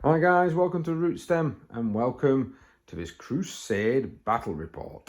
Hi guys, welcome to Rouge and welcome to this Crusade battle report.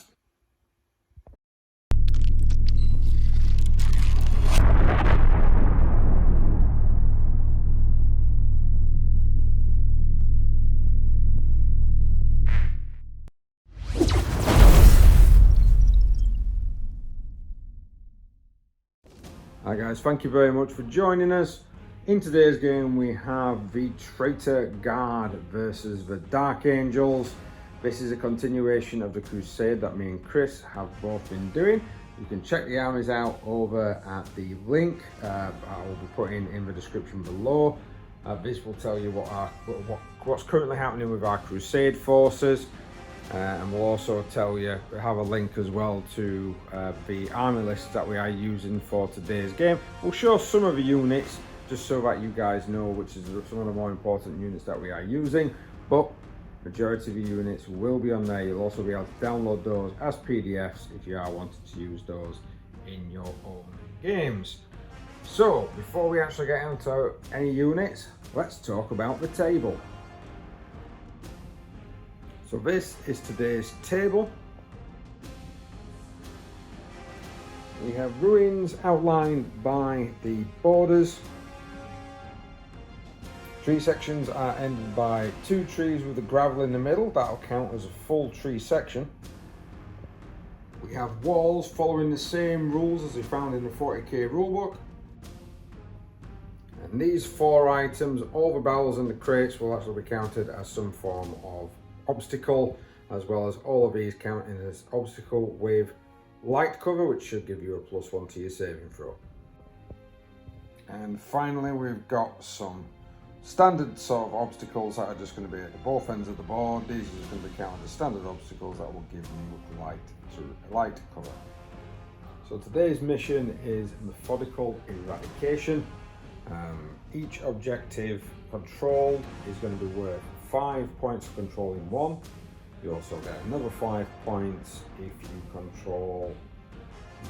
Hi guys, thank you very much for joining us. In today's game we have the Traitor Guard versus the Dark Angels. This is a continuation of the Crusade that me and Chris have both been doing. You can check the armies out over at the link I will be putting in the description below. This will tell you what's currently happening with our Crusade forces. And we'll also tell you, we have a link as well to the army list that we are using for today's game. We'll show some of the units just so that you guys know which is some of the more important units that we are using, but majority of the units will be on there. You'll also be able to download those as PDFs if you are wanting to use those in your own games. So before we actually get into any units, let's talk about the table. So this is today's table. We have ruins outlined by the borders. Tree sections are ended by 2 trees with the gravel in the middle. That'll count as a full tree section. We have walls following the same rules as we found in the 40k rulebook. And these 4 items, all the barrels and the crates, will actually be counted as some form of obstacle, as well as all of these counting as obstacle with light cover, which should give you a +1 to your saving throw. And finally we've got some standard sort of obstacles that are just going to be at both ends of the board. These are just going to be counted as standard obstacles that will give you light cover. So today's mission is methodical eradication. Each objective controlled is going to be worth 5 points for controlling 1. You also get another 5 points if you control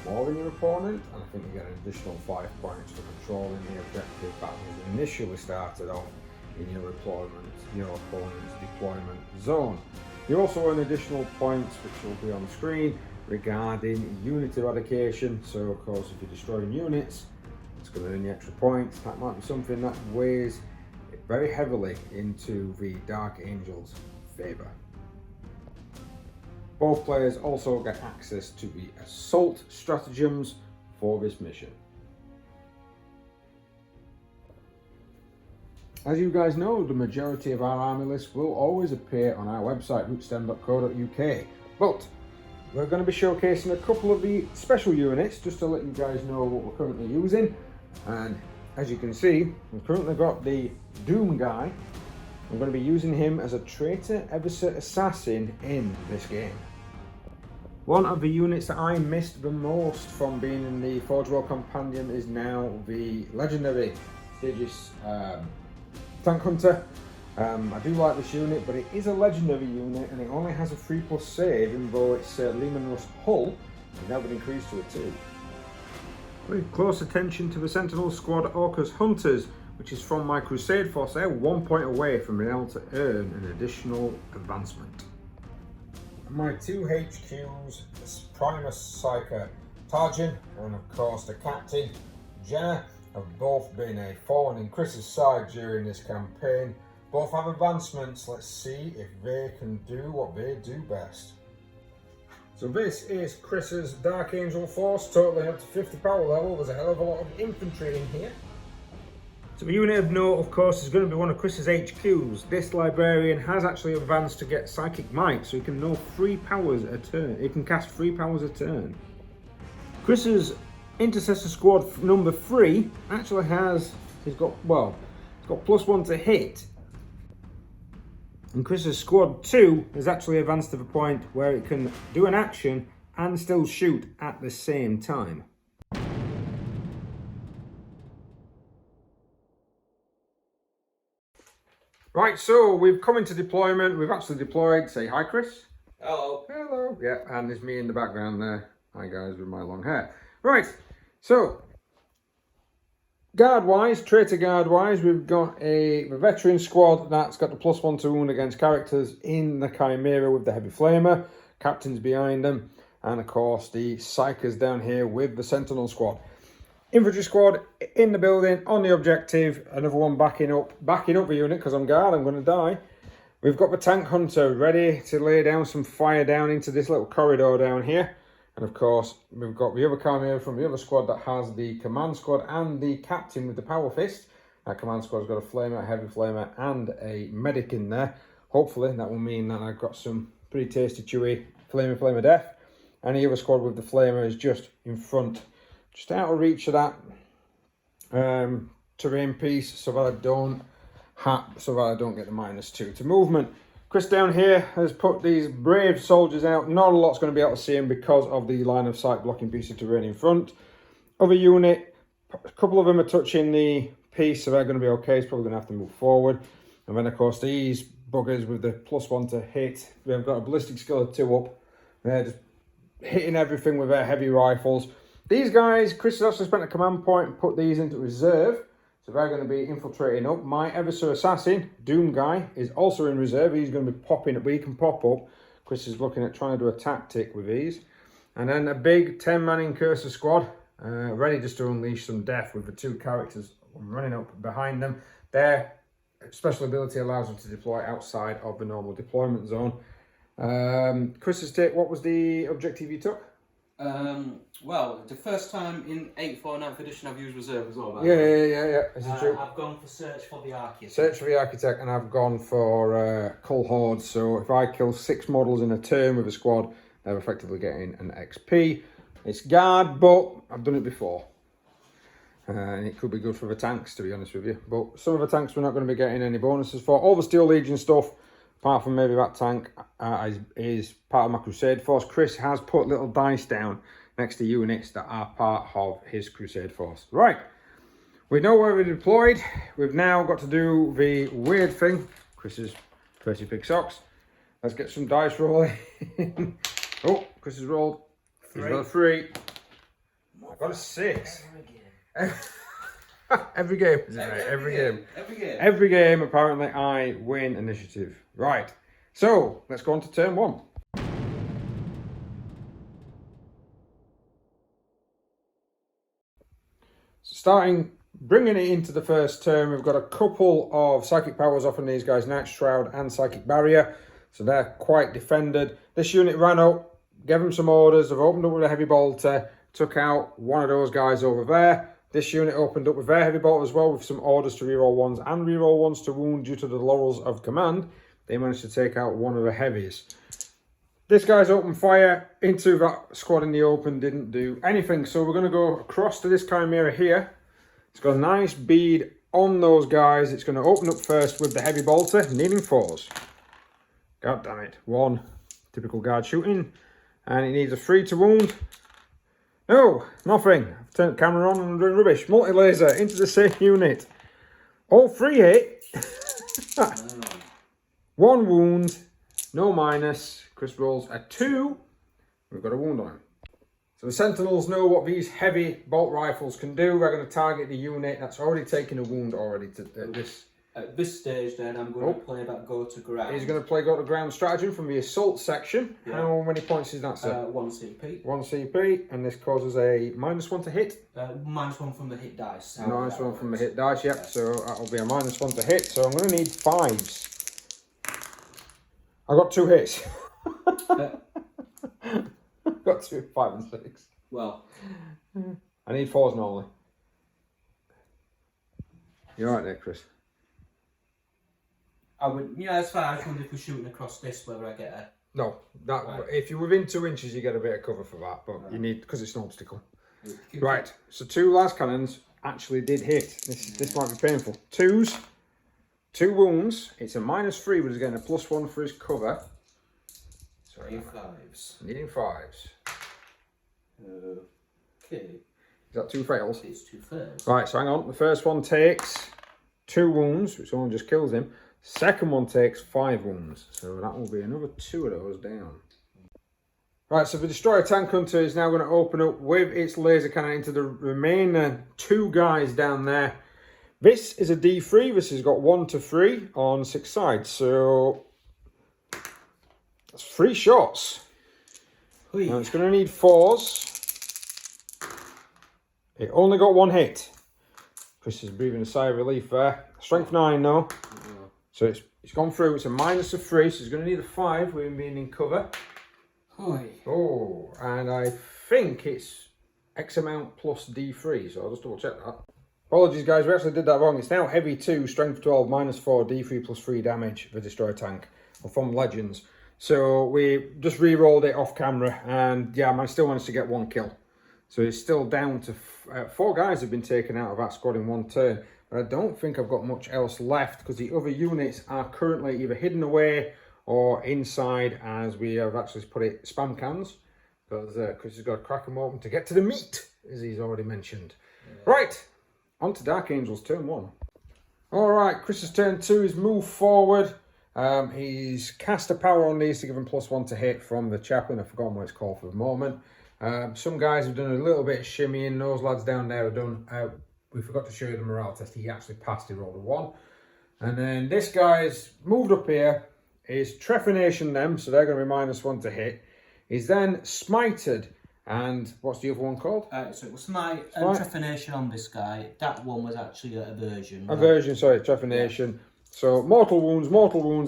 more than your opponent, and I think you get an additional 5 points for controlling the objective that was initially started off in your opponent's deployment zone. You also earn additional points, which will be on the screen, regarding unit eradication. So of course if you're destroying units, it's going to earn you extra points. That might be something that weighs very heavily into the Dark Angels' favour. Both players also get access to the assault stratagems for this mission. As you guys know, the majority of our army lists will always appear on our website, rougestem.co.uk, but we're going to be showcasing a couple of the special units just to let you guys know what we're currently using. And as you can see, we've currently got the Doom guy. I'm going to be using him as a traitor assassin in this game. One of the units that I missed the most from being in the Forge World Compendium is now the legendary Stages Tank Hunter. I do like this unit, but it is a legendary unit and it only has a 3+ save, even though it's Lehman Russ hull. It's now been increased to a 2. With close attention to the Sentinel Squad Orcus Hunters, which is from my Crusade force. They're 1 point away from being able to earn an additional advancement. My 2 HQs, Primus Psyker Trajan and of course the Captain Jenna, have both been a thorn in Chris's side during this campaign. Both have advancements. Let's see if they can do what they do best. So this is Chris's Dark Angel force, totaling up to 50 power level. There's a hell of a lot of infantry in here. So the unit of note, of course, is going to be one of Chris's HQs. This librarian has actually advanced to get Psychic Might, so he can know 3 powers a turn. He can cast 3 powers a turn. Chris's Intercessor Squad number 3 actually he's got +1 to hit. And Chris's Squad 2 has actually advanced to the point where it can do an action and still shoot at the same time. Right, so we've come into deployment. We've actually deployed. Say hi, Chris. Hello. Hello. Yeah, and there's me in the background there. Hi guys with my long hair. Right, so Guard-wise, Traitor guard-wise, we've got a veteran squad that's got the +1 to wound against characters in the Chimera with the Heavy Flamer. Captains behind them. And of course, the Psykers down here with the Sentinel squad. Infantry squad in the building, on the objective. Another one backing up the unit because I'm guard, I'm going to die. We've got the Tank Hunter ready to lay down some fire down into this little corridor down here. And of course, we've got the other Chimera from the other squad that has the Command Squad and the Captain with the Power Fist. That Command Squad's got a Flamer, a Heavy Flamer and a Medic in there. Hopefully that will mean that I've got some pretty tasty chewy Flamer Death. And the other squad with the Flamer is just in front, just out of reach of that terrain piece so that I don't get the -2 to movement. Chris down here has put these brave soldiers out. Not a lot's going to be able to see them because of the line of sight blocking piece of terrain in front. Other unit, a couple of them are touching the piece, so they're going to be okay. It's probably going to have to move forward. And then, of course, these buggers with the +1 to hit. They've got a ballistic skill of 2 up. They're just hitting everything with their heavy rifles. These guys, Chris has actually spent a command point and put these into reserve. So they're going to be infiltrating up. My Ever-So Assassin, Doom guy, is also in reserve. He's going to be popping up. He can pop up. Chris is looking at trying to do a tactic with these. And then a big 10-man Incursor squad, ready just to unleash some death with the 2 characters running up behind them. Their special ability allows them to deploy outside of the normal deployment zone. Chris's take, what was the objective you took? Well, the first time in 8th or 9th edition I've used reserve as well. Yeah. Is it true? I've gone for Search for the Architect. Search for the Architect, and I've gone for Cull Horde. So if I kill 6 models in a turn with a squad, they're effectively getting an XP. It's guard, but I've done it before. And it could be good for the tanks, to be honest with you. But some of the tanks we're not going to be getting any bonuses for. All the Steel Legion stuff, apart from maybe that tank, is part of my Crusade force. Chris has put little dice down next to units that are part of his Crusade force. Right, we know where we're deployed. We've now got to do the weird thing. Chris's pretty big socks. Let's get some dice rolling. Oh, Chris has rolled. He's got a 3. I've got a 6. Every game, isn't it? Every game, apparently, I win initiative. Right, so let's go on to turn 1. Bringing it into the first turn, we've got a couple of psychic powers off on these guys, Night Shroud and Psychic Barrier, so they're quite defended. This unit ran up, gave them some orders, they've opened up with a heavy bolter, took out one of those guys over there. This unit opened up with their heavy bolter as well, with some orders to reroll 1s and reroll 1s to wound due to the laurels of command. They managed to take out one of the heavies. This guy's opened fire into that squad in the open, didn't do anything. So we're going to go across to this Chimera here. It's got a nice bead on those guys. It's going to open up first with the heavy bolter, needing 4s. God damn it. 1. Typical guard shooting. And it needs a 3 to wound. No, nothing. I've turned the camera on and I'm doing rubbish. Multi-laser into the same unit. All 3 hit. 1 wound. No minus. Chris rolls a 2. We've got a wound on him. So the Sentinels know what these heavy bolt rifles can do. They're going to target the unit that's already taken a wound already to this. At this stage then I'm going to play that go to ground. He's going to play go to ground stratagem from the assault section. Yeah. How many points is that, sir? 1 CP. 1 CP, and this causes a -1 to hit. -1 from the hit dice. -1 from the hit dice, yep. So that'll be a -1 to hit. So I'm going to need 5s. I got 2 hits. Got 2, 5 and 6. Well, I need 4s normally. You alright there, Chris? I would, yeah, that's fine. I just wonder if we're shooting across this, whether I get a... No, that right. If you're within 2 inches, you get a bit of cover for that, but right. You need, because it's an obstacle. Right, so 2 last cannons actually did hit. This might be painful. 2s, 2 wounds. It's a -3, but he's getting a +1 for his cover. So needing 5s. Needing 5s. Okay. Is that 2 fails? It's 2 fails. Right, so hang on. The first one takes 2 wounds, which only just kills him. Second one takes 5 wounds, so that will be another 2 of those down. Right, so the Destroyer Tank Hunter is now going to open up with its laser cannon into the remaining 2 guys down there. This is a D3. This has got 1 to 3 on 6 sides, so that's 3 shots. Now it's going to need 4s. It only got 1 hit. Chris is breathing a sigh of relief there. Strength 9 though. So it's gone through. It's a minus of 3, so it's going to need a 5 with him being in cover. Oh, and I think it's X amount plus D3, so I'll just double check that. Apologies guys, we actually did that wrong. It's now heavy 2, strength 12, minus 4, D3 plus 3 damage for Destroyer Tank, or from Legends. So we just re-rolled it off camera, and yeah, I still managed to get 1 kill. So it's still down to 4 guys have been taken out of that squad in 1 turn. But I don't think I've got much else left, because the other units are currently either hidden away or inside, as we have actually put it, spam cans. Because Chris has got to crack them open to get to the meat, as he's already mentioned. Yeah. Right, on to Dark Angels, turn 1. Alright, Chris's turn 2 is move forward. He's cast a power on these to give him +1 to hit from the chaplain. I've forgotten what it's called for the moment. Some guys have done a little bit of shimmying. Those lads down there have done... we forgot to show you the morale test. He actually passed. He rolled a 1. And then this guy's moved up here. Is trephination them, so they're going to be -1 to hit. He's then smited, and what's the other one called? So it was smite and trephination on this guy. That one was actually a aversion. Aversion, sorry, trephination. Yeah. So mortal wounds,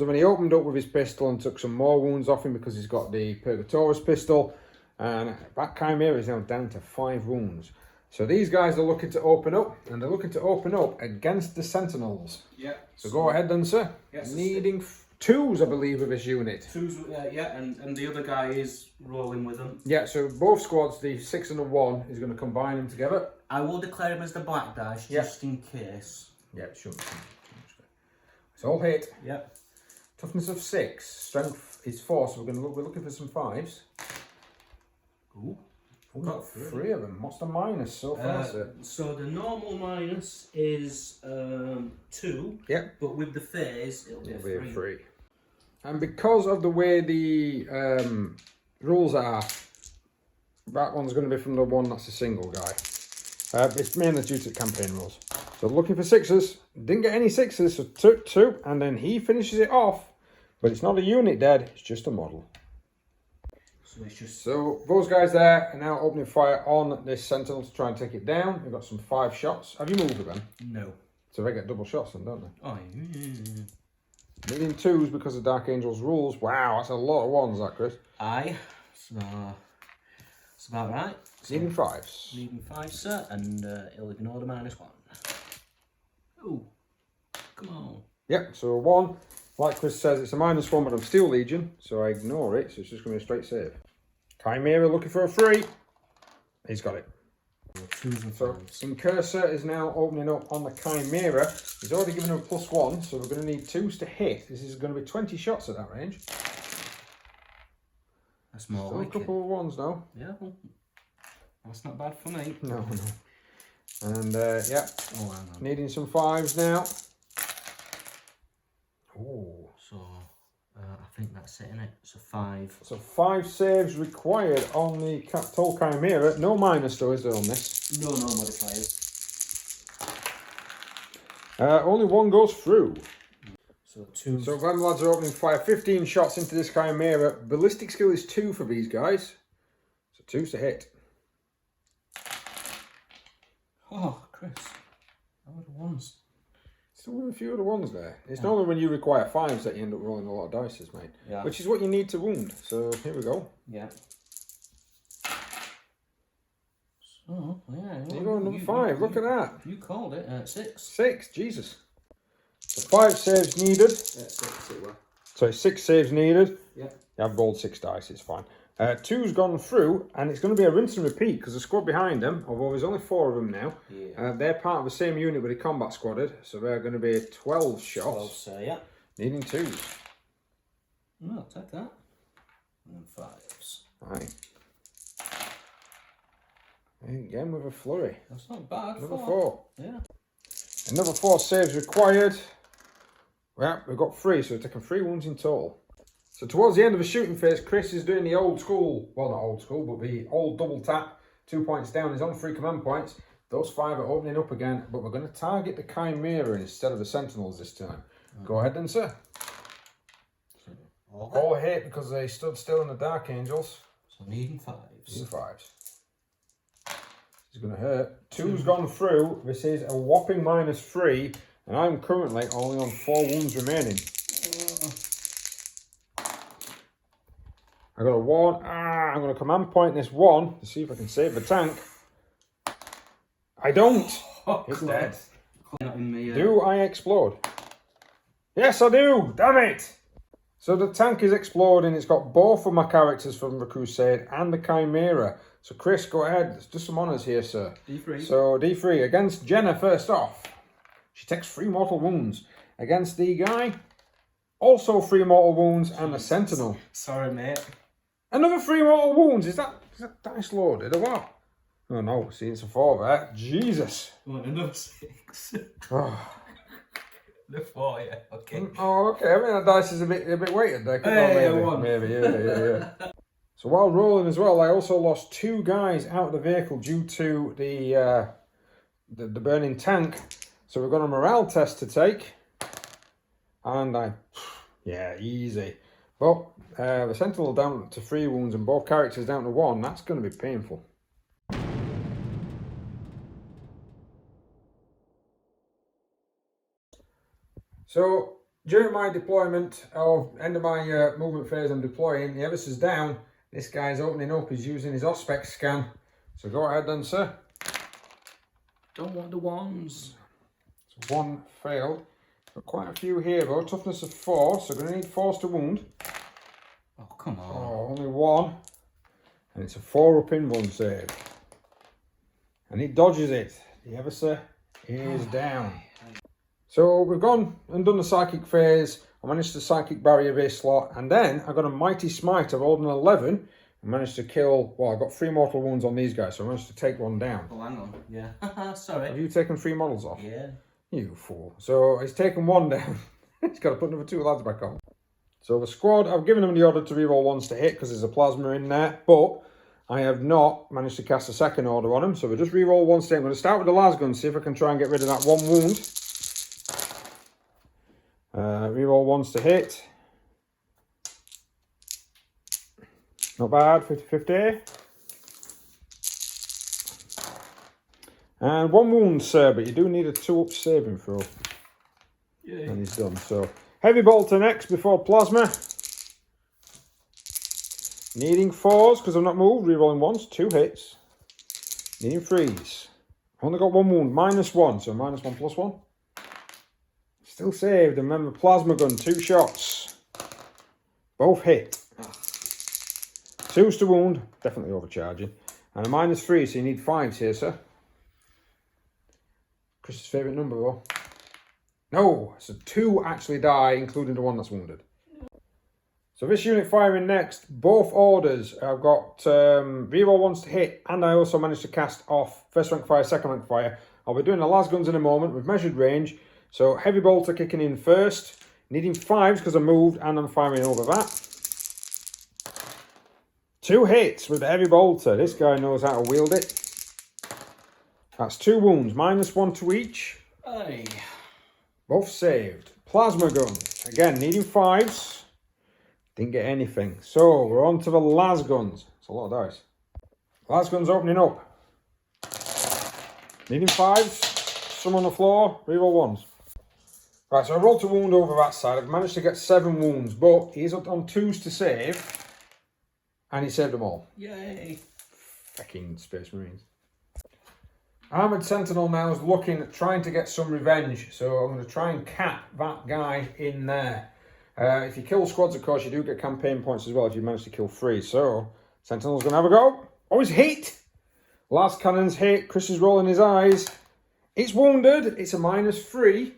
and then he opened up with his pistol and took some more wounds off him because he's got the Purgatorus pistol. And that Chimera is now down to 5 wounds. So these guys are looking to open up, and they're looking to open up against the Sentinels. Yeah. So go ahead then, sir. Yes, needing 2s, I believe, of this unit. 2s, yeah, and the other guy is rolling with them. Yeah, so both squads, the 6 and the 1, is going to combine them together. I will declare him as the black dice, just in case. Yeah, sure. It's all hit. Yeah. Toughness of 6, strength is 4, so we're looking for some 5s. Ooh. We've got 3 of them. What's the minus so far, sir? So the normal minus is 2. Yeah. But with the phase, it'll be a 3. And because of the way the rules are, that one's going to be from the one that's a single guy. It's mainly due to campaign rules. So looking for 6s. Didn't get any 6s, so took 2. And then he finishes it off. But it's not a unit dead, it's just a model. So those guys there are now opening fire on this Sentinel to try and take it down. We've got some 5 shots. Have you moved again? No. So they get double shots then, don't they? Oh, yeah. Needing 2s because of Dark Angels rules. Wow, that's a lot of 1s, that, Chris. Aye. So it's about right. So needing 5s. Needing 5s, sir, and he'll ignore the -1. Ooh. Come on. Yep, so 1. Like Chris says, it's a -1, but I'm Steel Legion, so I ignore it, so it's just going to be a straight save. Chimera looking for a 3. He's got it. 2s and 5s. So Incursor is now opening up on the Chimera. He's already given him a +1, so we're going to need 2s to hit. This is going to be 20 shots at that range. That's more Still like a couple of 1s now. Yeah, that's not bad for me. No. And, yeah, hang on. Needing some 5s now. Ooh. So, I think that's it, innit? So 5. So 5 saves required on the Tall Chimera. No minus though, is there, on this? No modifiers. Only 1 goes through. So 2. So them lads are opening fire. 15 shots into this Chimera. Ballistic skill is 2 for these guys. So 2s to hit. Oh, Chris. How are the 1s? Still with a few of the 1s there. It's normally when you require 5s that you end up rolling a lot of dices, mate. Yeah. Which is what you need to wound. So here we go. Yeah. So, yeah. There you go, number 5. Look at that. You called it. 6. 6, Jesus. So 5 saves needed. 6 it were. So 6 saves needed. Yeah. You have rolled 6 dice, it's fine. 2's gone through, and it's going to be a rinse and repeat because the squad behind them, although there's only 4 of them now, they're part of the same unit with the combat squadded, so they're going to be 12 shots. 12, so yeah. Needing 2s. No, I'll take that. And 5s. Right. Again with a flurry. That's not bad. Another 4. Yeah. Another 4 saves required. Well, we've got 3, so we're taking 3 wounds in total. So towards the end of the shooting phase, Chris is doing the old school, well not old school, but the old double tap. 2 points down, he's on 3 command points. Those 5 are opening up again, but we're going to target the Chimera instead of the Sentinels this time. Go ahead then, sir. All hit because they stood still in the Dark Angels. So needing 5s. Needing 5s. It's going to hurt. 2's gone through. This is a whopping -3, and I'm currently only on 4 wounds remaining. I got a 1. I'm going to command point this 1 to see if I can save the tank. I don't. It's dead. Do I explode? Yes, I do. Damn it. So the tank is exploding. It's got both of my characters from the Crusade and the Chimera. So Chris, go ahead. Let's do some honours here, sir. D3. So D3 against Jenna first off. She takes 3 mortal wounds. Against the guy, also 3 mortal wounds and a Sentinel. Sorry, mate. Another 3 mortal wounds. Is that dice loaded or what? Oh no, see it's a 4 there. Jesus. Another 6. Oh. The 4, yeah. Okay. Oh, okay. I mean that dice is a bit weighted there. Maybe. Yeah. So while rolling as well, I also lost 2 guys out of the vehicle due to the burning tank. So we've got a morale test to take, and yeah, easy. But the Sentinel down to 3 wounds and both characters down to 1. That's going to be painful. So during my deployment, or end of my movement phase, I'm deploying. The Everest is down. This guy's opening up. He's using his Auspex scan. So go ahead then, sir. Don't want the 1s. So 1 failed. Got quite a few here though. Toughness of 4, so we're going to need 4s to wound. Oh, come on. Oh, only 1. And it's a 4 up in 1 save. And he dodges it. The Everest is down. So we've gone and done the psychic phase. I managed to psychic barrier this slot, and then I got a mighty smite. I rolled an 11 and managed to kill. Well, I got 3 mortal wounds on these guys, so I managed to take 1 down. Oh, hang on. Yeah. Sorry. Have you taken 3 models off? Yeah. You fool. So he's taken 1 down. He's got to put another 2 lads back on. So the squad, I've given them the order to reroll 1s to hit because there's a plasma in there, but I have not managed to cast a second order on them. So we'll just reroll 1s to hit. I'm going to start with the lasgun, see if I can try and get rid of that 1 wound. Reroll 1s to hit. Not bad, 50-50. And 1 wound, sir, but you do need a 2-up saving throw. Yeah. And he's done. So heavy bolter next before plasma. Needing 4s because I've not moved. Rerolling 1s, 2 hits. Needing 3s. Only got 1 wound, -1, so -1 +1. Still saved, and remember plasma gun, 2 shots. Both hit. 2s to wound, definitely overcharging. And a -3, so you need 5s here, sir. Chris's favourite number though. No, so 2 actually die, including the one that's wounded. So this unit firing next, both orders, I've got reroll 1s to hit, and I also managed to cast off first rank fire, second rank fire. I'll be doing the las guns in a moment with measured range. So heavy bolter kicking in first, needing 5s because I moved and I'm firing over that. 2 hits with the heavy bolter. This guy knows how to wield it. That's 2 wounds, -1 to each. Aye. Both saved. Plasma gun, again needing 5s. Didn't get anything. So we're on to the las guns. It's a lot of dice. Las guns opening up. Needing 5s. Some on the floor. Reroll 1s. Right, so I rolled to wound over that side. I've managed to get 7 wounds, but he's up on 2s to save. And he saved them all. Yay. Fucking Space Marines. Armoured Sentinel now is looking at trying to get some revenge. So I'm going to try and cap that guy in there. If you kill squads, of course, you do get campaign points as well if you manage to kill 3. So Sentinel's going to have a go. Oh, he's hit. Last cannon's hit. Chris is rolling his eyes. It's wounded. It's a -3.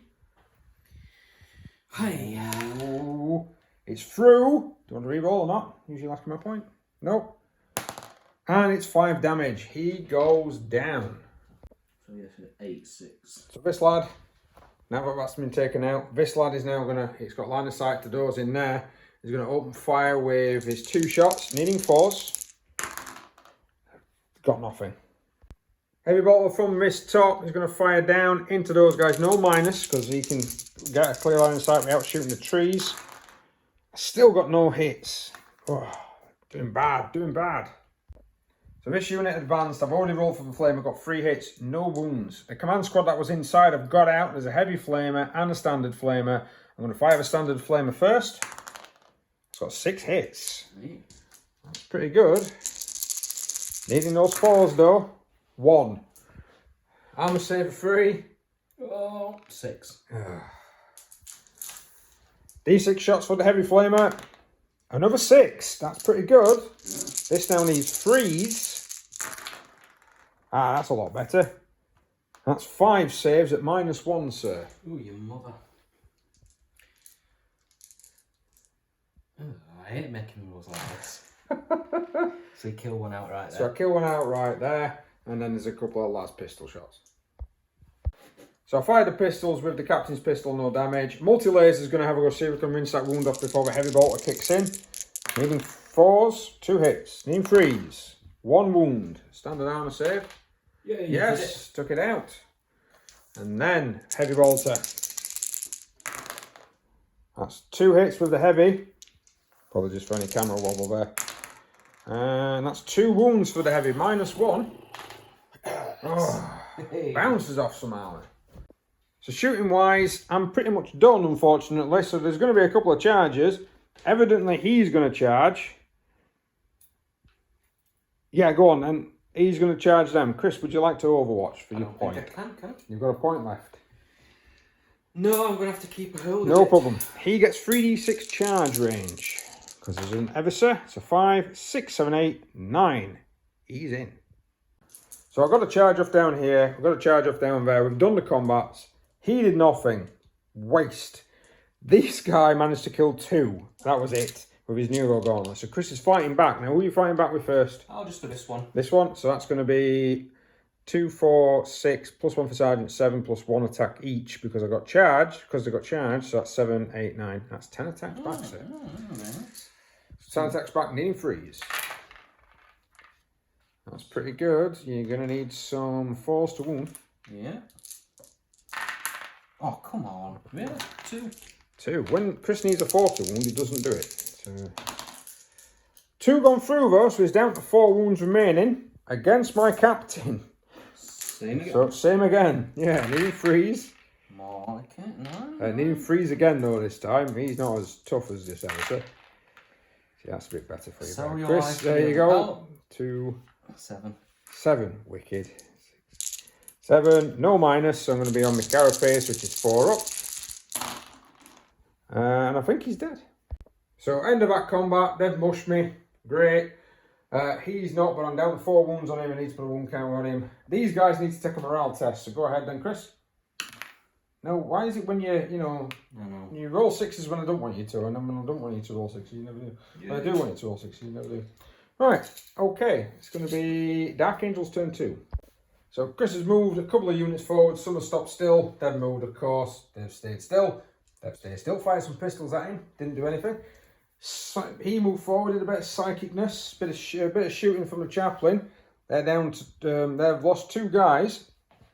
Hey. Ooh. It's through. Do you want to re-roll or not? Usually last my point. Nope. And it's 5 damage. He goes down. So yes, 8-6. So this lad, now that that's been taken out, this lad is now gonna, it's got line of sight to doors in there, He's going to open fire with his 2 shots, needing 4s. Got nothing. Heavy bolter from this top is going to fire down into those guys. No minus, because he can get a clear line of sight without shooting the trees. Still got no hits. Oh, doing bad, doing bad. So this unit advanced. I've already rolled for the flame. I've got 3 hits, no wounds. The command squad that was inside, I've got out. There's a heavy flamer and a standard flamer. I'm going to fire the standard flamer first. It's got 6 hits. That's pretty good. Needing those 4s though. 1. Armor save 3. Oh, 6. D6 shots for the heavy flamer. Another 6. That's pretty good. This now needs 3s. Ah, that's a lot better. That's 5 saves at -1, sir. Ooh, your mother. Ooh, I hate making rules like this. So you kill one outright there. So I kill one outright there, and then there's a couple of last pistol shots. So I fired the pistols with the captain's pistol, no damage. Multi-laser is going to have a go see if we can rinse that wound off before the heavy bolter kicks in. Needing 4s, 2 hits. Needing 3s, 1 wound. Standard armor save. Yeah, yes, took it out. And then heavy bolter. That's 2 hits with the heavy. Apologies for any camera wobble there. And that's 2 wounds for the heavy, -1. Oh, bounces off some armor. So shooting wise, I'm pretty much done, unfortunately. So there's going to be a couple of charges. Evidently he's going to charge. Yeah, go on, and he's going to charge them. Chris, would you like to overwatch for your point? I can. You've got a point left. No, I'm going to have to keep a hold of No it. problem. He gets 3d6 charge range. Because there's an Everser. It's a 5, 6, 7, 8, 9. He's in. So I've got a charge off down here. I've got a charge off down there. We've done the combats. He did nothing. Waste. This guy managed to kill 2. That was it. With his Neuro Gauntlet. So Chris is fighting back. Now, who are you fighting back with first? I'll just do this one. This one. So that's going to be 2, 4, 6, +1 for Sergeant, 7, +1 attack each. Because I got charged. Because they got charged. So that's 7, 8, 9. That's 10 attacks back, sir. Right. 10 attacks back, needing 3s. That's pretty good. You're going to need some 4s to wound. Yeah. Oh, come on. Really? 2? 2. When Chris needs a 4 to wound, he doesn't do it. So 2 gone through though, so he's down to 4 wounds remaining against my captain. Same again. So same again. Yeah, needing 3s. More like it. No. Needing 3s again though this time. He's not as tough as this editor. See, that's a bit better for you. So Chris, life there you go. well, 2, 7. 7. Wicked. 7. No minus, so I'm going to be on my carapace, which is 4 up. And I think he's dead. So end of that combat. They've mushed me. Great. He's not, but I'm down to 4 wounds on him. I need to put a wound counter on him. These guys need to take a morale test. So go ahead then, Chris. No, why is it when you know, you roll 6s when I don't want you to, and then when I don't want you to roll 6s, you never do. Yeah. When I do want you to roll 6s, you never do. Right, okay. It's going to be Dark Angels turn 2. So Chris has moved a couple of units forward. Some have stopped still. They've moved, of course. They've stayed still. They've stayed still. Fired some pistols at him. Didn't do anything. So he moved forward, did a bit of psychicness, bit of shooting from the chaplain. They're down to, they've lost 2 guys.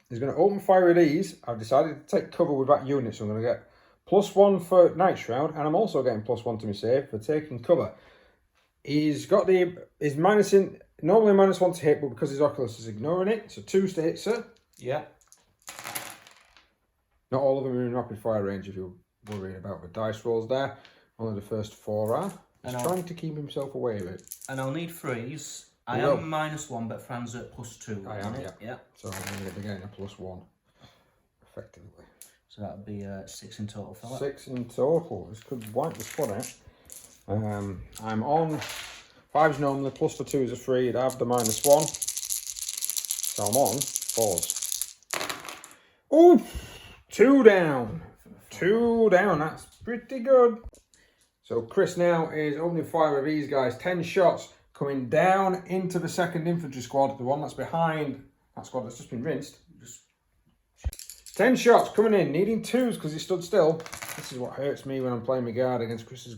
He's going to open fire at these. I've decided to take cover with that unit, so I'm going to get +1 for Night Shroud, and I'm also getting +1 to my save for taking cover. He's got he's minusing, normally -1 to hit, but because his Oculus is ignoring it, so 2s to hit, sir. Yeah. Not all of them are in rapid fire range if you're worried about the dice rolls there. Only the first 4 are. He's trying to keep himself away with it. And I'll need 3s. I am -1, but Fran's at +2. I am, yeah. So I'm going to be getting a +1, effectively. So that would be 6 in total, fella. 6 in total. This could wipe the squad out. I'm on 5s normally, +2 is a 3. I'd have the -1. So I'm on 4s. Oh, 2 down. 2 down. That's pretty good. So Chris now is opening fire with these guys. 10 shots. Coming down into the 2nd infantry squad, the one that's behind that squad that's just been rinsed. Just 10 shots coming in, needing 2s because he stood still. This is what hurts me when I'm playing my guard against Chris's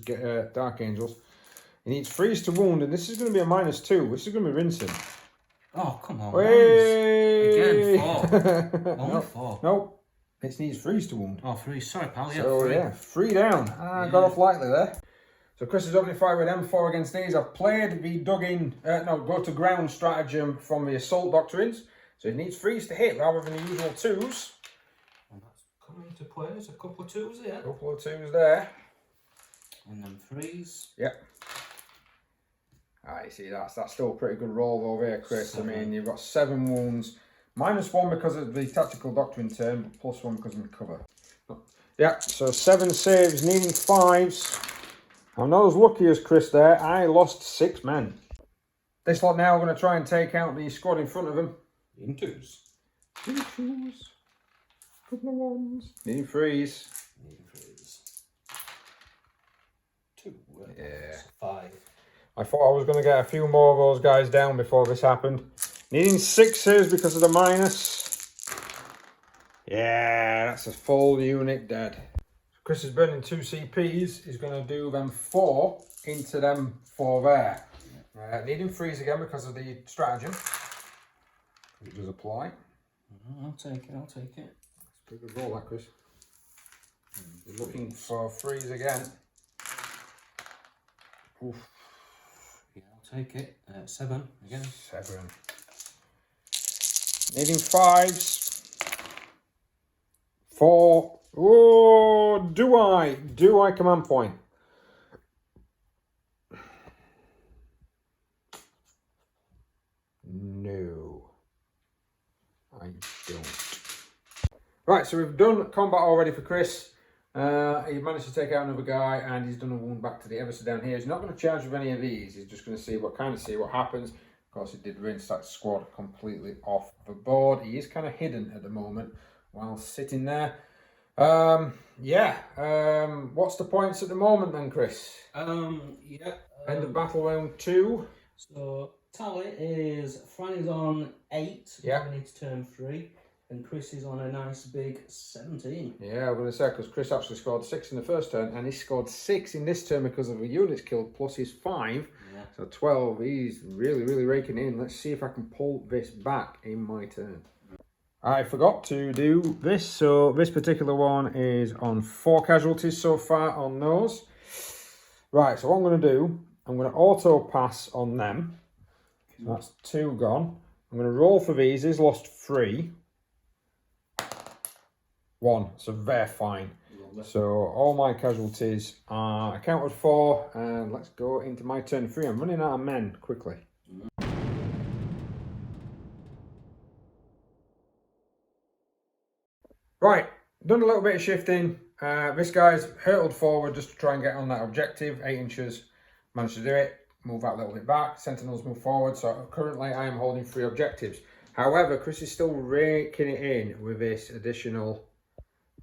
Dark Angels. He needs 3s to wound, and this is going to be a -2. This is going to be rinsing. Oh, come on. Hey! Again, 4. Only Nope. 4. Nope. It needs 3s to wound. Oh, 3. Sorry, pal. Yeah, So 3. yeah, 3 down. Got off lightly there. So Chris is opening fire with M4 against these. I've played the go to ground stratagem from the assault doctrines. So he needs 3s to hit rather than the usual 2s. And that's coming into play. There's a couple of 2s there. A couple of 2s there. And then 3s. Yep. You see, that's still a pretty good roll over here, Chris. 7. I mean, you've got 7 wounds. -1 because of the tactical doctrine turn, but +1 because of the cover. Yeah, so 7 saves, needing 5s. I'm not as lucky as Chris there. I lost 6 men. This lot now are going to try and take out the squad in front of him. In 2s. Needing 2s. Couple of 1s. Needing 3s. Needing 3s. 2. Yeah. 5. I thought I was going to get a few more of those guys down before this happened. Needing 6s because of the minus. Yeah, that's a full unit dead. Chris is burning 2 CPs. He's going to do them 4 into them 4 there. Needing 3s again because of the stratagem. It does apply. I'll take it. It's a pretty good roll that, Chris. You're looking for 3s again. Oof. Yeah, I'll take it. 7 again. 7. Needing 5s. 4. Oh, do I command point? No, I don't. Right, so we've done combat already for Chris. He managed to take out another guy, and he's done a wound back to the Everson down here. He's not going to charge with any of these. He's just going to see what happens. Of course, he did rinse that squad completely off the board. He is kind of hidden at the moment while sitting there. What's the points at the moment then, Chris? End of battle round 2. So tally is Fran is on 8. Yeah. We need to turn 3. And Chris is on a nice big 17. Yeah, I'm going to say, because Chris actually scored 6 in the first turn, and he scored 6 in this turn because of the units killed, plus his 5. Yeah. So 12, he's really, really raking in. Let's see if I can pull this back in my turn. I forgot to do this, so this particular one is on 4 casualties so far on those. Right, so what I'm going to do, I'm going to auto pass on them. So that's 2 gone. I'm going to roll for these. He's lost 3. 1, so they're fine. So all my casualties are accounted for, and let's go into my turn 3. I'm running out of men quickly. Right, done a little bit of shifting. This guy's hurtled forward just to try and get on that objective. 8 inches, managed to do it. Move that a little bit back. Sentinels move forward. So currently I am holding 3 objectives. However, Chris is still raking it in with this additional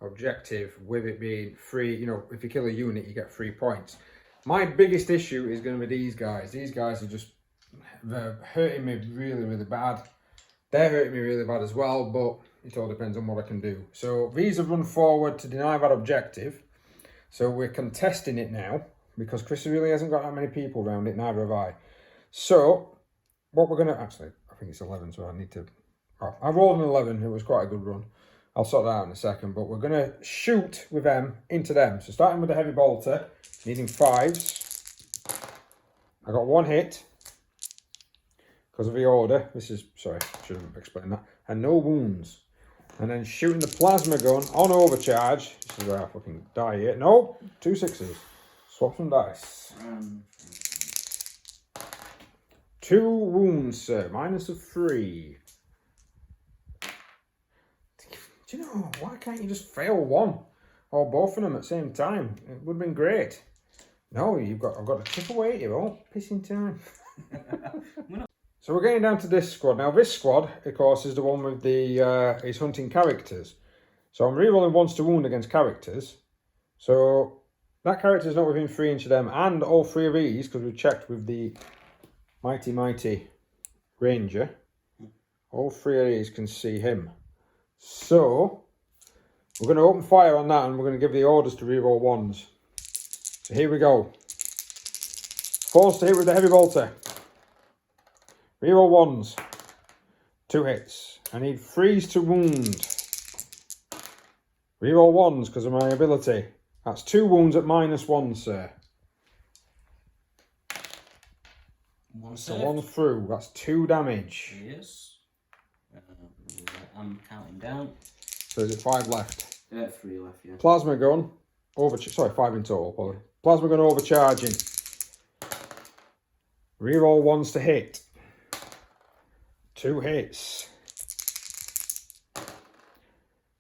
objective, with it being 3. You know, if you kill a unit, you get 3 points. My biggest issue is going to be these guys. These guys are just hurting me really, really bad. They're hurting me really bad as well, but it all depends on what I can do. So these have run forward to deny that objective. So we're contesting it now, because Chris really hasn't got that many people around it, neither have I. So what we're going to... Actually, I think it's 11, so I need to... Oh, I rolled an 11. It was quite a good run. I'll sort that out in a second, but we're going to shoot with them into them. So starting with the heavy bolter, needing 5s. I got 1 hit because of the order. This is, sorry, I should have explained that. And no wounds. And then shooting the plasma gun on overcharge. This is where I fucking die here. No, 2 6s. Swap some dice. 2 wounds, sir. Minus of 3. Do you know, why can't you just fail 1 or both of them at the same time? It would have been great. No, I've got to chip away at you, all pissing time. So we're getting down to this squad. Now this squad, of course, is the one with the is hunting characters. So I'm rerolling 1s to wound against characters. So that character is not within 3 inches of them, and all 3 of these, because we checked with the mighty ranger, all 3 of these can see him. So We're going to open fire on that and we're going to give the orders to reroll ones. So here we go. Force to hit with the heavy bolter. Reroll ones. 2 hits. I need freeze to wound. Reroll ones because of my ability. That's 2 wounds at -1, sir. So 1 through. That's 2 damage. Yes. I'm counting down. So is it 5 left? 3 left, yeah. Plasma gun. Sorry, 5 in total, probably. Plasma gun overcharging. Reroll ones to hit. 2 hits.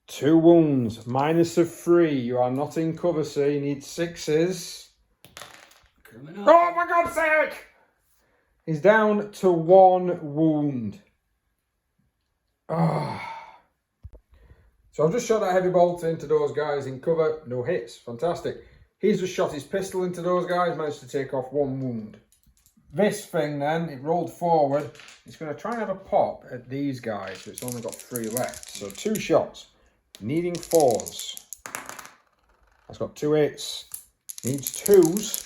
2 wounds. -3. You are not in cover, sir. You need 6s. Coming up. Oh, my God's sake! He's down to 1 wound. Ah. So I've just shot that heavy bolt into those guys in cover. No hits. Fantastic. He's just shot his pistol into those guys. Managed to take off 1 wound. This thing then, it rolled forward. It's going to try and have a pop at these guys. So it's only got 3 left. So 2 shots. Needing 4s. That's got 2 hits. Needs 2s.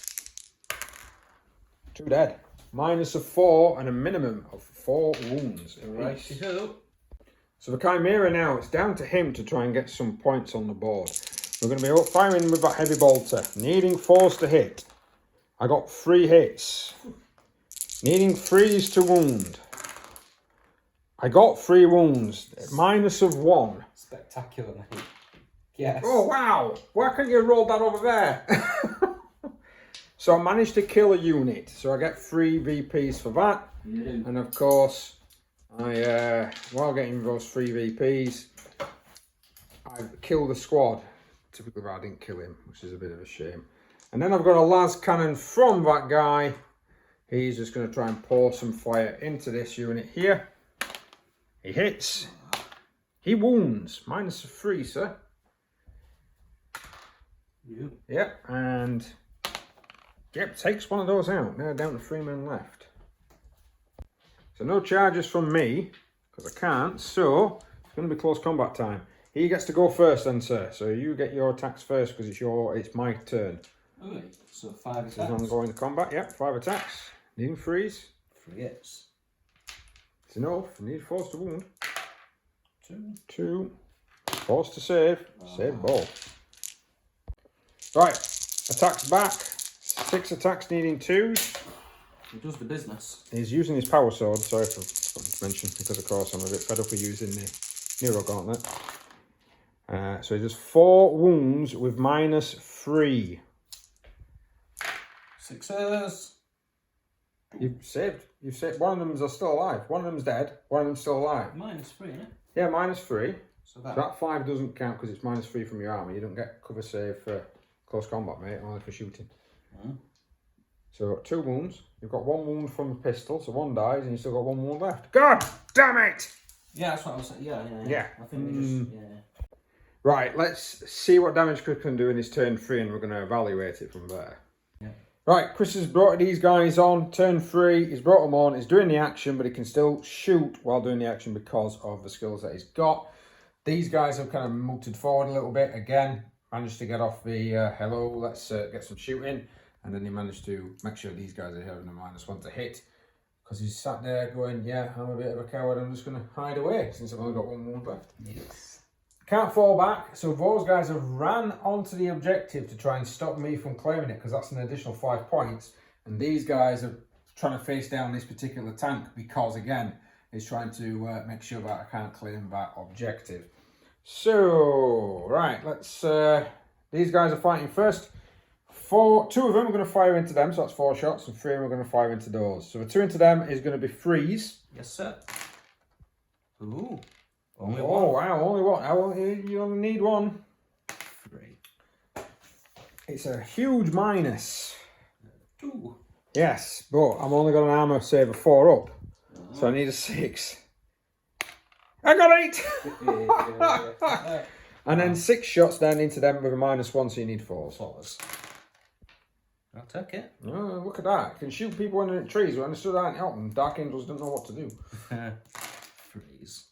2 dead. -4 and a minimum of 4 wounds. Right. So the Chimera now, it's down to him to try and get some points on the board. We're going to be firing with that heavy bolter. Needing 4s to hit. I got 3 hits. Needing 3s to wound. I got 3 wounds. -1. Spectacular, mate. Yes. Oh, wow. Why couldn't you roll that over there? So I managed to kill a unit. So I get 3 VPs for that. You do. And of course, while getting those 3 VPs, I killed the squad. Typically, I didn't kill him, which is a bit of a shame. And then I've got a las cannon from that guy. He's just going to try and pour some fire into this unit here. He hits. He wounds. -3, sir. Yep, and yep, takes one of those out. Now down to 3 men left. So no charges from me, because I can't. So it's going to be close combat time. He gets to go first then, sir. So you get your attacks first because it's my turn. Okay, so 5 attacks. This is ongoing combat. Yep, 5 attacks. Needing freeze. 3 hits. It's enough. Need 4s to wound. 2. 2. 4s to save. Save both. Right, attacks back. 6 attacks needing 2s. He does the business. He's using his power sword. Sorry for to mention, because of course I'm a bit fed up with using the Nero Gauntlet. So he does 4 wounds with -3. 6s. You've saved. One of them are still alive. One of them's dead. One of them's still alive. -3, isn't it? Yeah, -3. So So that 5 doesn't count because it's -3 from your armor. You don't get cover save for close combat, mate, only for shooting. So 2 wounds. You've got 1 wound from the pistol, so 1 dies, and you've still got 1 wound left. God damn it! Yeah, that's what I was saying. Yeah. Yeah. I think they just, Right, let's see what damage Chris can do in his turn 3, and we're going to evaluate it from there. Yeah. Right, Chris has brought these guys on. Turn 3, he's brought them on. He's doing the action, but he can still shoot while doing the action because of the skills that he's got. These guys have kind of mooted forward a little bit. Again, managed to get off the hello, let's get some shooting. And then he managed to make sure these guys are having a -1 to hit. Because he's sat there going, yeah, I'm a bit of a coward. I'm just going to hide away since I've only got 1 wound left. Yes. Can't fall back. So those guys have ran onto the objective to try and stop me from claiming it, because that's an additional 5 points. And these guys are trying to face down this particular tank because, again, it's trying to make sure that I can't claim that objective. So, right, let's... these guys are fighting first. 2 of them are going to fire into them, so that's 4 shots, and 3 of them are going to fire into those. So the 2 into them is going to be freeze. Yes, sir. Ooh. Only Oh, one. wow, only one. You only need 1. 3. It's a huge minus. 2. Yes, but I'm only got an armor save of 4 up, so I need a 6. I got 8! And then 6 shots then into them with a -1, so you need 4s. I'll take it. Oh, look at that. Can shoot people when they're in trees. When they stood out and help them, Dark Angels don't know what to do. Freeze.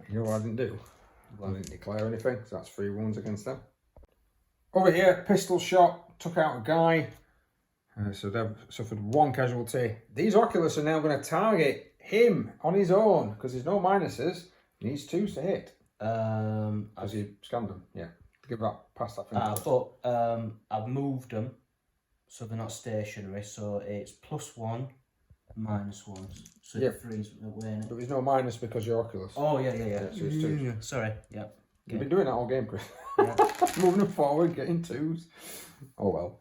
You You know what I didn't do? I didn't declare anything, so that's 3 wounds against them. Over here, pistol shot, took out a guy. So they've suffered 1 casualty. These Oculus are now going to target him on his own, because there's no minuses. He needs 2s to hit. Because he scanned them, yeah. Give that, pass that thing. But I've moved them, so they're not stationary, so it's +1, -1. So yeah. 3's away. But there's no minus because you're Oculus. Oh, yeah. So it's 2s. Sorry, yeah. You've been doing that all game, Chris. Yeah. Moving them forward, getting 2s. Oh well.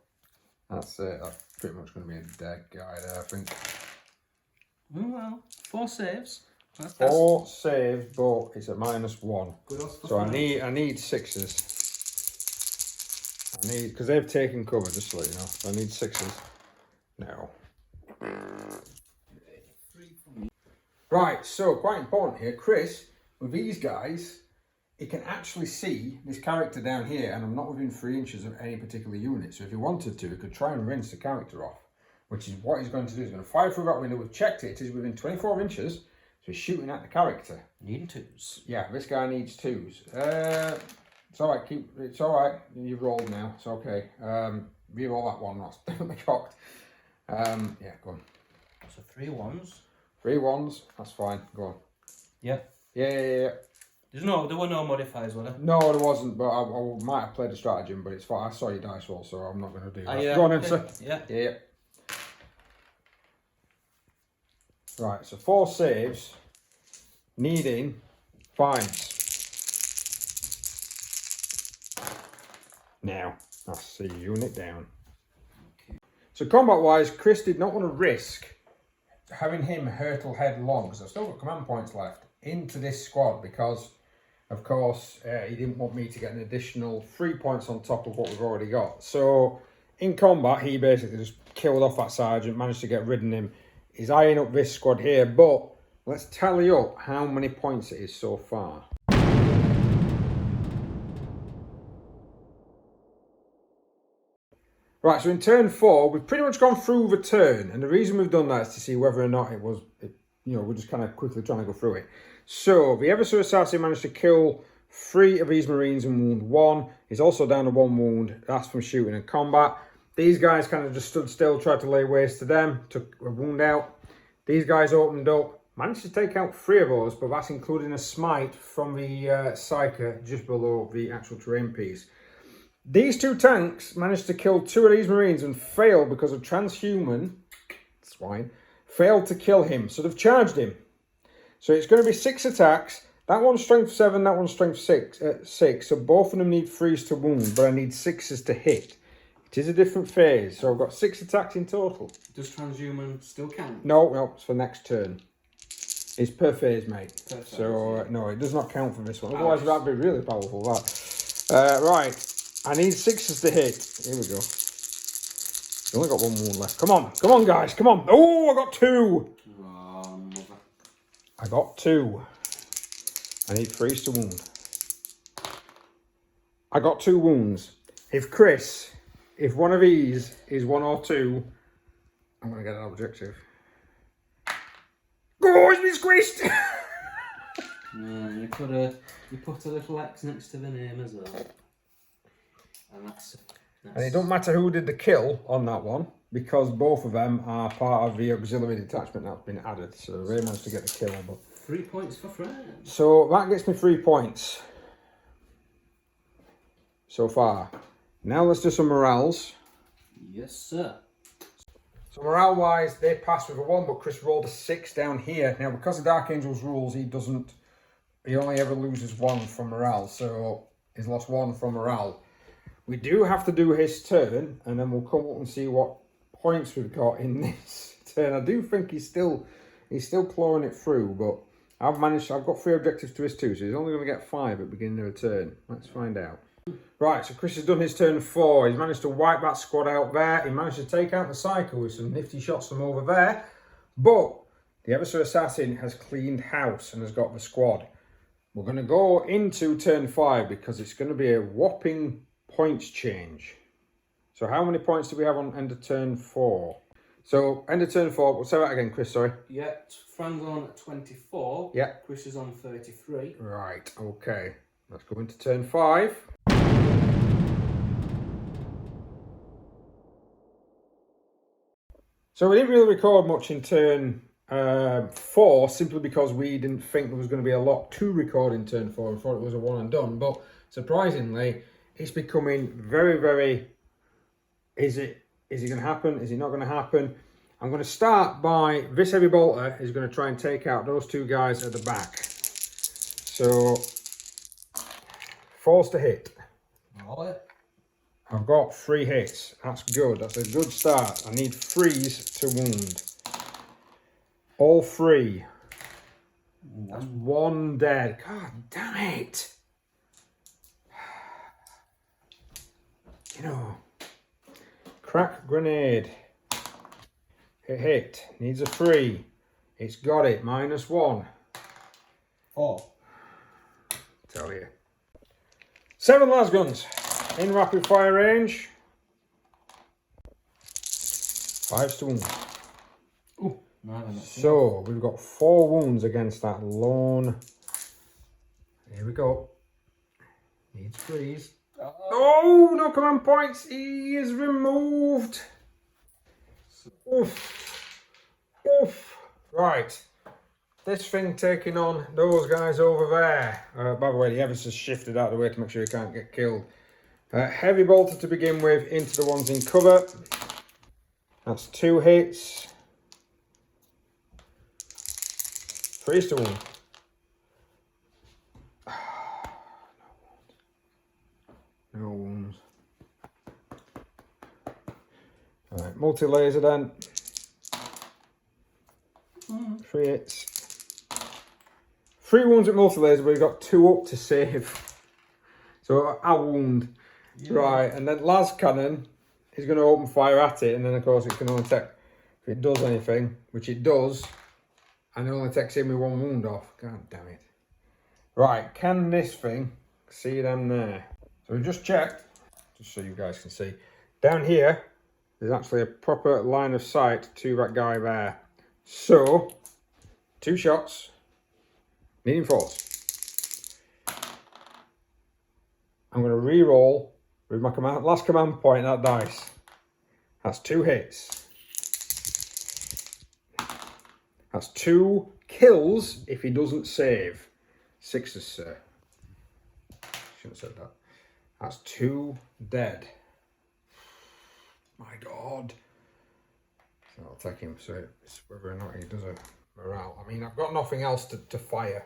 That's pretty much going to be a dead guy there, I think. Well, 4 saves. That's 4 saves, but it's a -1. Good odds for so five. I need 6s. Because they've taken cover, just to let you know. So I need 6s now. Right, so quite important here, Chris, with these guys, he can actually see this character down here, and I'm not within 3 inches of any particular unit. So if he wanted to, he could try and rinse the character off, which is what he's going to do. He's going to fire through that window. We've checked it. It is within 24 inches, so he's shooting at the character. Needing 2s. Yeah, this guy needs 2s. It's all right. It's all right. You've rolled now. It's okay. Re-roll that one. That's definitely cocked. Yeah, go on. So 3 1s. 3 1s. That's fine. Go on. Yeah. Yeah. There were no modifiers, were there? No, there wasn't, but I might have played a stratagem, but it's fine. I saw your dice roll, so I'm not going to do that. Yeah, Go on, okay. sir. Yeah. Right, so 4 saves, needing 5s. Now, that's the unit down. Okay. So combat-wise, Chris did not want to risk having him hurtle headlong, because I've still got command points left, into this squad, because of course he didn't want me to get an additional 3 points on top of what we've already got. So in combat he basically just killed off that sergeant, managed to get rid of him. He's eyeing up this squad here, but let's tally up how many points it is so far. Right, so in turn 4, we've pretty much gone through the turn, and the reason we've done that is to see whether or not we're just kind of quickly trying to go through it. So, the Ever So Assassin managed to kill 3 of these Marines and wound 1. He's also down to 1 wound. That's from shooting and combat. These guys kind of just stood still, tried to lay waste to them, took a wound out. These guys opened up, managed to take out 3 of those, but that's including a smite from the Psyker just below the actual terrain piece. These 2 tanks managed to kill 2 of these Marines and failed because of transhuman, swine, failed to kill him. So they've charged him. So it's going to be 6 attacks. That one's strength 7, that one's strength 6. So both of them need 3s to wound, but I need 6s to hit. It is a different phase. So I've got 6 attacks in total. Does transhuman still count? No, it's for next turn. It's per phase, mate. Per phase, so no, it does not count for this one. Otherwise that'd be really powerful, that. Right. I need 6s to hit. Here we go. We've only got 1 wound left. Come on, guys, come on. Oh, I got 2. I got 2. I need 3s to wound. I got 2 wounds. If one of these is 1 or 2, I'm going to get an objective. Oh, it's been squished! You put a little X next to the name as well. And it don't matter who did the kill on that one, because both of them are part of the auxiliary detachment that's been added. So they managed to get the kill. But 3 points for friends. So that gets me 3 points so far. Now let's do some morales. Yes, sir. So morale wise, they passed with a 1, but Chris rolled a 6 down here. Now because of Dark Angels rules, he only ever loses 1 from morale. So he's lost 1 from morale. We do have to do his turn, and then we'll come up and see what points we've got in this turn. I do think he's still clawing it through, but I've got 3 objectives to his 2, so he's only going to get 5 at the beginning of the turn. Let's find out. Right, so Chris has done his turn 4. He's managed to wipe that squad out there. He managed to take out the Psyker with some nifty shots from over there. But the Ever So Assassin has cleaned house and has got the squad. We're going to go into turn 5 because it's going to be a whopping points change. So how many points do we have on end of turn 4? So, end of turn 4. We'll say that again, Chris, sorry. Yeah, Frank's on 24. Yeah. Chris is on 33. Right, okay. Let's go into turn 5. So we didn't really record much in turn 4, simply because we didn't think there was going to be a lot to record in turn 4. We thought it was a one and done, but surprisingly, it's becoming very, very... Is it going to happen? Is it not going to happen? I'm going to start by this heavy bolter is going to try and take out those two guys at the back. So, falls to hit. Roll it. I've got 3 hits. That's good. That's a good start. I need 3s to wound. All 3. That's 1 dead. God damn it. You know. Crack grenade. Hit. Needs a 3. It's got it. -1. 4. Tell you. 7 lasguns. In rapid fire range. 5 to wound. Ooh, no, so we've got 4 wounds against that lone. Here we go. Needs 3s. Oh, no command points. He is removed. Oof. Oof. Right. This thing taking on those guys over there. By the way, the Evans has shifted out of the way to make sure he can't get killed. Heavy bolter to begin with into the ones in cover. That's 2 hits. 3 to 1. No wounds. Alright, multi-laser then. 3 hits. 3 wounds at multi-laser, but we've got 2 up to save. So a wound. Yeah. Right, and then las cannon is going to open fire at it, and then of course it can only take, if it does anything, which it does, and it only takes him with 1 wound off. God damn it. Right, can this thing see them there? So we just checked, just so you guys can see. Down here, there's actually a proper line of sight to that guy there. So, 2 shots, needing force. I'm going to re-roll with my last command point, that dice. That's 2 hits. That's 2 kills if he doesn't save. 6s, sir. Shouldn't have said that. That's 2 dead. My God. So I'll take him. So it's whether or not he does a morale. I mean, I've got nothing else to fire.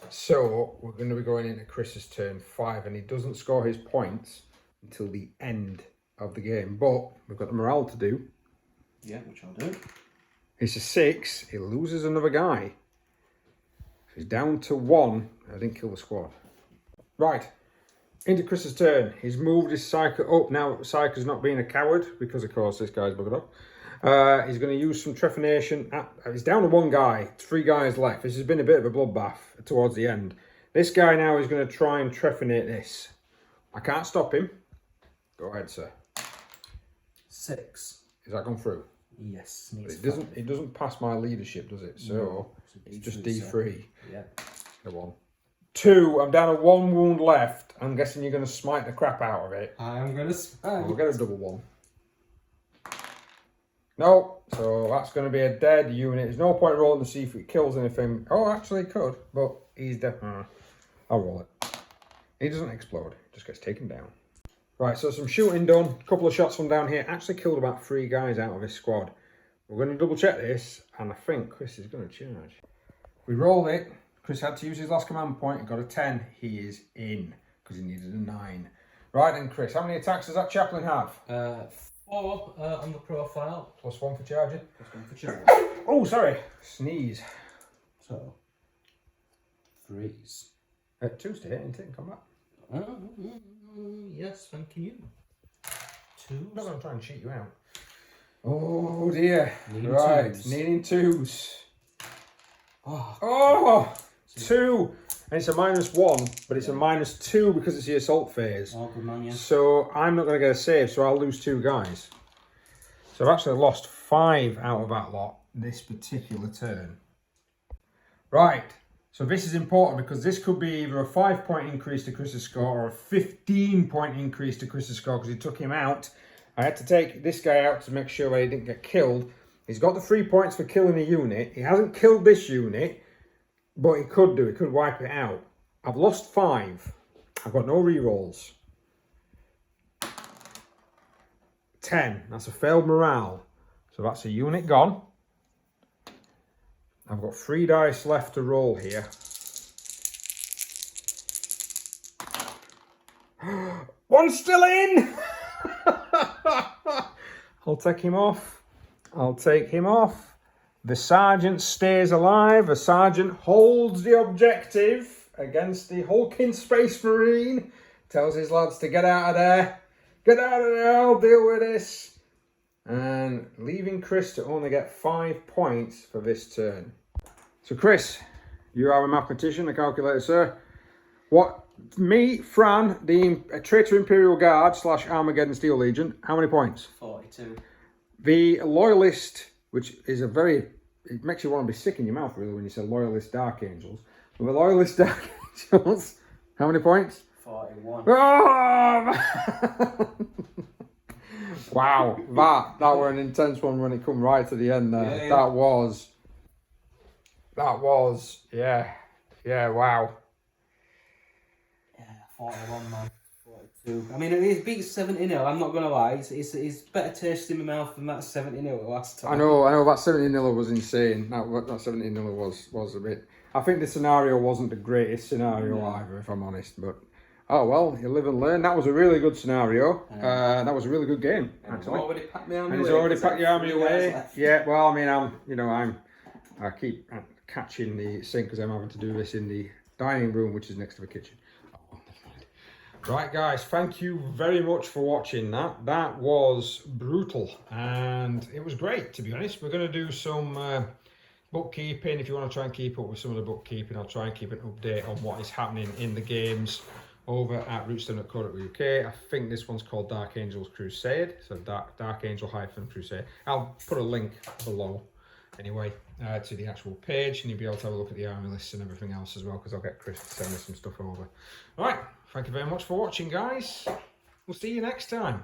So we're going to be going into Chris's turn 5, and he doesn't score his points until the end of the game. But we've got the morale to do. Yeah, which I'll do. It's a 6. He loses another guy. He's down to 1. I didn't kill the squad. Right. Into Chris's turn. He's moved his Psyker up. Now, Psyker's not being a coward, because of course this guy's buggered up. He's going to use some trephination. He's down to 1 guy. 3 guys left. This has been a bit of a bloodbath towards the end. This guy now is going to try and trephinate this. I can't stop him. Go ahead, sir. 6. Is that gone through? Yes. It doesn't pass my leadership, does it? So no, it's just D3. Yeah. The 1. 2. I'm down to 1 wound left. I'm guessing you're going to smite the crap out of it. I'm going to smite. We'll get a double 1. No. So that's going to be a dead unit. There's no point rolling to see if it kills anything. Oh, actually it could. But he's dead. I'll roll it. He doesn't explode. It just gets taken down. Right, so some shooting done. A couple of shots from down here. Actually killed about 3 guys out of his squad. We're going to double check this. And I think Chris is going to charge. We rolled it. Chris had to use his last command point. He got a 10. He is in because he needed a 9. Right then, Chris, how many attacks does that chaplain have? 4 on the profile. Plus 1 for charging. Plus 1 for charging. Oh, sorry. Sneeze. So, 3s. 2s to hit, isn't it, in combat? Yes, thank you. 2s. I'm not going to try and cheat you out. Oh dear. Needing right, 2s. Needing 2s. Oh, 2. And it's a -1, but it's a -2 because it's the assault phase. Oh, good man, yeah. So I'm not going to get a save, so I'll lose 2 guys. So I've actually lost 5 out of that lot this particular turn. Right, so this is important because this could be either a 5-point increase to Chris's score or a 15-point increase to Chris's score because he took him out. I had to take this guy out to make sure he didn't get killed. He's got the 3 points for killing a unit. He hasn't killed this unit, but he could do. He could wipe it out. I've lost 5. I've got no rerolls. 10. That's a failed morale. So that's a unit gone. I've got 3 dice left to roll here. One's still in! I'll take him off. I'll take him off. The sergeant stays alive. The sergeant holds the objective against the hulking space marine. Tells his lads to get out of there. Get out of there, I'll deal with this. And leaving Chris to only get 5 points for this turn. So Chris, you are a mathematician, a calculator, sir. What, me, Fran, the Traitor Imperial Guard / Armageddon Steel Legion, how many points? 42. The Loyalist, which is a very, it makes you want to be sick in your mouth really when you say Loyalist Dark Angels. Well, the Loyalist Dark Angels, how many points? 41. Oh! Wow, that were an intense one when it come right to the end there. Yeah, yeah. That was, yeah, wow. Yeah, 41, man. 42. I mean, it beats 70-0, I'm not going to lie. It's better taste in my mouth than that 70-0 last time. I know, that 70-0 was insane. That 70-0 was a bit... I think the scenario wasn't the greatest scenario either, if I'm honest, but... Oh, well, you live and learn. That was a really good scenario. That was a really good game, actually. Already packed my army and he's away, already packed your army away. Left. Yeah, well, I mean, I keep catching the sink because I'm having to do this in the dining room, which is next to the kitchen. Oh, never mind. Right, guys, thank you very much for watching that. That was brutal, and it was great, to be honest. We're going to do some bookkeeping. If you want to try and keep up with some of the bookkeeping, I'll try and keep an update on what is happening in the games over at rootstone.co.uk. I think this one's called Dark Angels Crusade, so Dark Angel Crusade. I'll put a link below anyway to the actual page, and you'll be able to have a look at the army lists and everything else as well, because I'll get Chris to send me some stuff over. All right, thank you very much for watching, guys. We'll see you next time.